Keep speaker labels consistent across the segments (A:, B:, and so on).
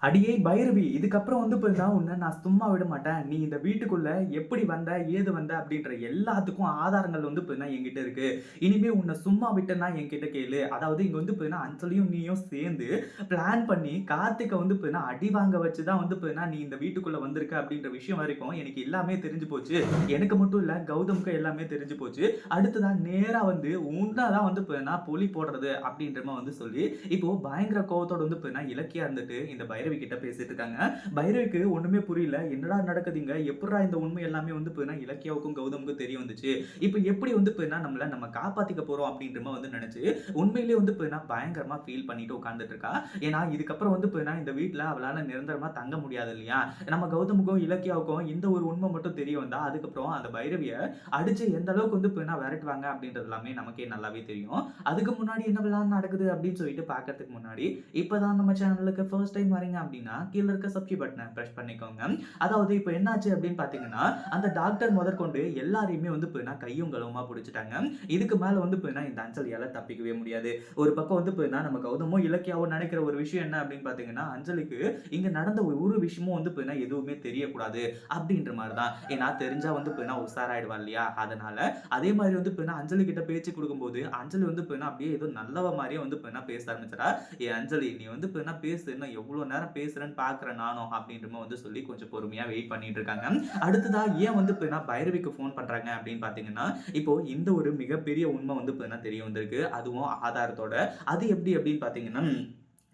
A: அடியே பைரவி! இதுக்கப்புறம் வந்து பார்த்தீங்கன்னா, உன்ன நான் சும்மா விட மாட்டேன். நீ இந்த வீட்டுக்குள்ள எப்படி வந்த? ஏது வந்த? அப்படின்ற எல்லாத்துக்கும் ஆதாரங்கள் வந்து பார்த்தீங்கன்னா, என்கிட்ட இருக்கு. இனிமே உன்ன சும்மா விட்டேன்னா என்கிட்ட கேளு. அதாவது இங்க வந்து பார்த்தீங்கன்னா, அஞ்சலியும் நீயும் சேர்ந்து பிளான் பண்ணி கார்த்திக்க வந்து பார்த்தீங்கன்னா, அடி வாங்க வச்சு தான் வந்து பார்த்தீங்கன்னா, நீ இந்த வீட்டுக்குள்ள வந்திருக்க அப்படின்ற விஷயம் வரைக்கும் எனக்கு எல்லாமே தெரிஞ்சு போச்சு. எனக்கு மட்டும் இல்ல, கௌதம்க்கு எல்லாமே தெரிஞ்சு போச்சு. அடுத்ததா நேரா வந்து உன்ன தான் வந்து பார்த்தீங்கன்னா, பொலி போடுறது அப்படின்ற மாரி வந்து சொல்லி, இப்போ பயங்கர கோவத்தோட வந்து பார்த்தீங்கன்னா, இலக்கியா இருந்துட்டு இந்த பைரவி கிட்ட பேசிட்டு இருக்காங்க. பைரவிக்கு ஒண்ணுமே புரியல. என்னடா நடக்குது இங்க? எப்புட்றா இந்த உண்மை எல்லாமே வந்து பார்த்தீங்கன்னா, இலக்கியாவுக்கும் கௌதமுக்கும் தெரிய வந்துச்சு. இப்ப எப்படி வந்து பார்த்தீங்கன்னா, நம்மள நம்ம காப்பாத்திக்க போறோம் அப்படின்ற மாரி வந்து நெனச்சு, உண்மையிலேயே வந்து பார்த்தீங்கன்னா, பயங்கரமா ஃபீல் பண்ணிட்டு உட்கார்ந்துட்டு இருக்கா. ஏன்னா, இதுக்கப்புறம் வந்து பார்த்தீங்கன்னா, இந்த வீட்ல அவளால நிரந்தரமா தங்க முடியாது இல்லையா? நம்ம கௌதமுக்கும், இலக்கியாவுக்கும் இந்த ஒரு உண்மை மட்டும் தெரிய வந்தா, அதுக்கப்புறம் அந்த பைரவிய அடிச்சு எந்த அளவுக்கு வந்து பார்த்தீங்கன்னா, விரட்டுவாங்க அப்படின்றது எல்லாமே நமக்கே நல்லாவே தெரியும். அதுக்கு முன்னாடி என்னவெல்லாம் நடக்குது அப்படின்னு சொல்லிட்டு பார்க்கறதுக்கு முன்னாடி, இப்பதான் நம்ம சேனலுக்கு ஃபர்ஸ்ட் டைம் வரீங்க அப்படின்னா, கீழ இருக்க சப்ஸ்கிரைப் பட்டன பிரஸ் பண்ணிக்கோங்க. அதாவது இப்ப என்னாச்சு அப்படின்னு பார்த்தீங்கன்னா, அந்த டாக்டர் முதற்கொண்டு எல்லாரையுமே வந்து பார்த்தீங்கன்னா, கையும் களவுமா புடிச்சுட்டாங்க. இதுக்கு மேல வந்து பார்த்தீங்கன்னா, இந்த அஞ்சலியால தப்பிக்கவே முடியாது. ஒரு பக்கம் வந்து பார்த்தீங்கன்னா, நம்ம கௌதமும், இலக்கியாவும் நினைக்கிற ஒரு விஷயம் என்ன அப்படின்னு பார்த்தீங்கன்னா, அஞ்சலிக்கு இங்க நடந்த ஒரு விஷயமும் வந்து பார்த்தீங்கன்னா, எதுவுமே தெரியக்கூடாது அப்படின்ற மாரி தான். ஏன்னா தெரிஞ்சா வந்து பார்த்தீங்கன்னா, உஷாராயிடுவா இல்லையா? அதனால அதே மாரி வந்து பார்த்தீங்கன்னா, அஞ்சலி கிட்ட பேச்சு குடுக்கும்போது, அஞ்சலி வந்து பார்த்தீங்கன்னா, அப்படியே ஏதோ நல்லவ மாரியே வந்து பார்த்தீங்கன்னா, பேச ஆரம்பிச்சுட்டா. "ஏய் அஞ்சலி, நீ வந்து பார்த்தீங்கன்னா பேசு. இன்னும் எவ்வளோ நேரம் பேசுறன்னு பார்க்குறேன் நானும்." அப்படின்ற மாரி வந்து சொல்லி கொஞ்சம் பொறுமையா வெயிட் பண்ணிட்டு இருக்காங்க. அடுத்ததா ஏன் வந்து பார்த்தீங்கன்னா, பைரவிக்கு ஃபோன் பண்றாங்க அப்படின்னு பார்த்தீங்கன்னா, இப்போ இந்த ஒரு மிகப்பெரிய உண்மை வந்து பார்த்தீங்கன்னா, தெரிய வந்திருக்கு. அதுவும் ஆதாரத்தோட. அது எப்படி அப்படின்னு பார்த்தீங்கன்னா,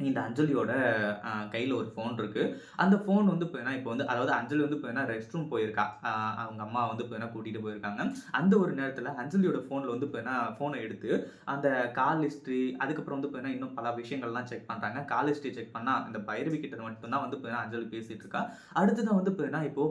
A: இந்த அஞ்சலியோட கையில ஒரு ஃபோன் இருக்கு. அந்த ஃபோன் வந்து பார்த்தீங்கன்னா, இப்போ வந்து அதாவது அஞ்சலி வந்து பார்த்தீங்கன்னா, ரெஸ்ட் ரூம் போயிருக்கா. அவங்க அம்மா வந்து பார்த்தீங்கன்னா, கூட்டிட்டு போயிருக்காங்க. அந்த ஒரு நேரத்தில அஞ்சலியோட ஃபோன்ல வந்து பார்த்தீங்கன்னா, ஃபோன எடுத்து அந்த கால் ஹிஸ்டரி அதுக்கப்புறம் வந்து பார்த்தீங்கன்னா, இன்னும் பல விஷயங்கள்லாம் செக் பண்றாங்க. கால் ஹிஸ்டரி செக் பண்ணா, இந்த பைரவி கிட்ட மட்டும் தான் வந்து பார்த்தீங்கன்னா, அஞ்சலி பேசிட்டு இருக்கா. அடுத்ததா வந்து பார்த்தீங்கன்னா, இப்போ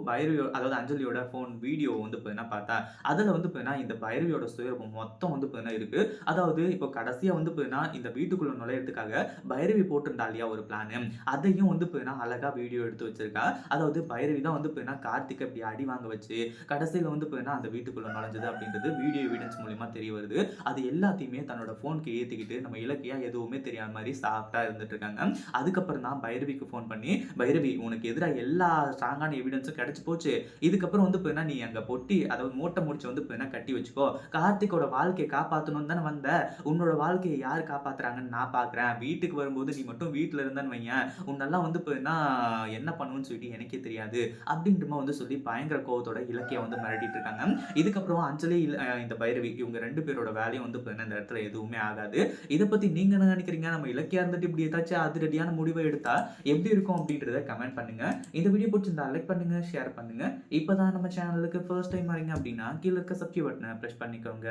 A: அதாவது அஞ்சலியோட ஃபோன் வீடியோ வந்து பார்த்தீங்கன்னா பார்த்தா, அதில வந்து பார்த்தீங்கன்னா, இந்த பைரவியோட சுயரூபம் மொத்தம் வந்து பார்த்தீங்கன்னா இருக்கு. அதாவது இப்போ கடைசியா வந்து பார்த்தீங்கன்னா, இந்த வீட்டுக்குள்ள நுழையறதுக்காக பைரவி போட்டிருந்தா இல்லையா ஒரு பிளானு, அதையும் வந்து பார்த்தீங்கன்னா, அழகா வீடியோ எடுத்து வச்சிருக்கா. அதாவது பைரவி தான் வந்து பார்த்தீங்கன்னா, கார்த்திக்க இப்படி அடி வாங்க வச்சு, கடைசியில வந்து பார்த்தீங்கன்னா, அந்த வீட்டுக்குள்ள நுழைஞ்சது அப்படின்றது வீடியோ எவிடன்ஸ் மூலியமா தெரிய வருது. அது எல்லாத்தையுமே தன்னோட ஃபோனுக்கு ஏத்திக்கிட்டு, நம்ம இலக்கியா எதுவுமே தெரியாத மாரி சாஃப்ட்டா இருந்துட்டு இருக்காங்க. அதுக்கப்புறம் தான் பைரவிக்கு ஃபோன் பண்ணி, "பைரவி உனக்கு எதிரா எல்லா ஸ்ட்ராங்கான எவிடன்ஸும் கிடைச்சு போச்சு. இதுக்கப்புறம் வந்து பார்த்தீங்கன்னா, நீ அங்க பொட்டி அதாவது மூட்டை முடிச்சு வந்து பார்த்தீங்கன்னா கட்டி வச்சுக்கோ. கார்த்திக்கோட வாழ்க்கைய காப்பாத்தணும்னு தானே வந்த. உன்னோட வாழ்க்கைய யார் காப்பாத்துறாங்கன்னு நான் பார்க்குறேன். வீட்டுக்கு வரும்போது நீ மட்டும் வீட்ல இருந்தன்னு வையேன், உன்னெல்லாம் வந்து பார்த்தீங்கன்னா என்ன பண்ணுவேன்னு சொல்லிட்டு எனக்கே தெரியாது." அப்படின்ற மாரி வந்து சொல்லி பயங்கர கோவத்தோட இலக்கியா வந்து மிரட்டிட்டு இருக்காங்க. இதுக்கப்புறம் அஞ்சலி இந்த பைரவி இவங்க 2 பேரோட வேலையும் வந்து பார்த்தீங்கன்னா, இந்த இடத்துல எதுவுமே ஆகாது. இத பத்தி நீங்க என்ன நினைக்கிறீங்க? நம்ம இலக்கியா இருந்துட்டு இப்படி ஏதாச்சும் அதிரடியான முடிவ எடுத்தா எப்படி இருக்கும் அப்படின்றத கமெண்ட் பண்ணுங்க. இந்த வீடியோ புடிச்சிருந்தா லைக் பண்ணுங்க, ஷேர் பண்ணுங்க. இப்பதான் நம்ம சேனலுக்கு ஃபர்ஸ்ட் டைம் வரீங்க அப்படின்னா, கீழ இருக்க சப்ஸ்கிரைப் பட்டன பிரஸ் பண்ணிக்கோங்க.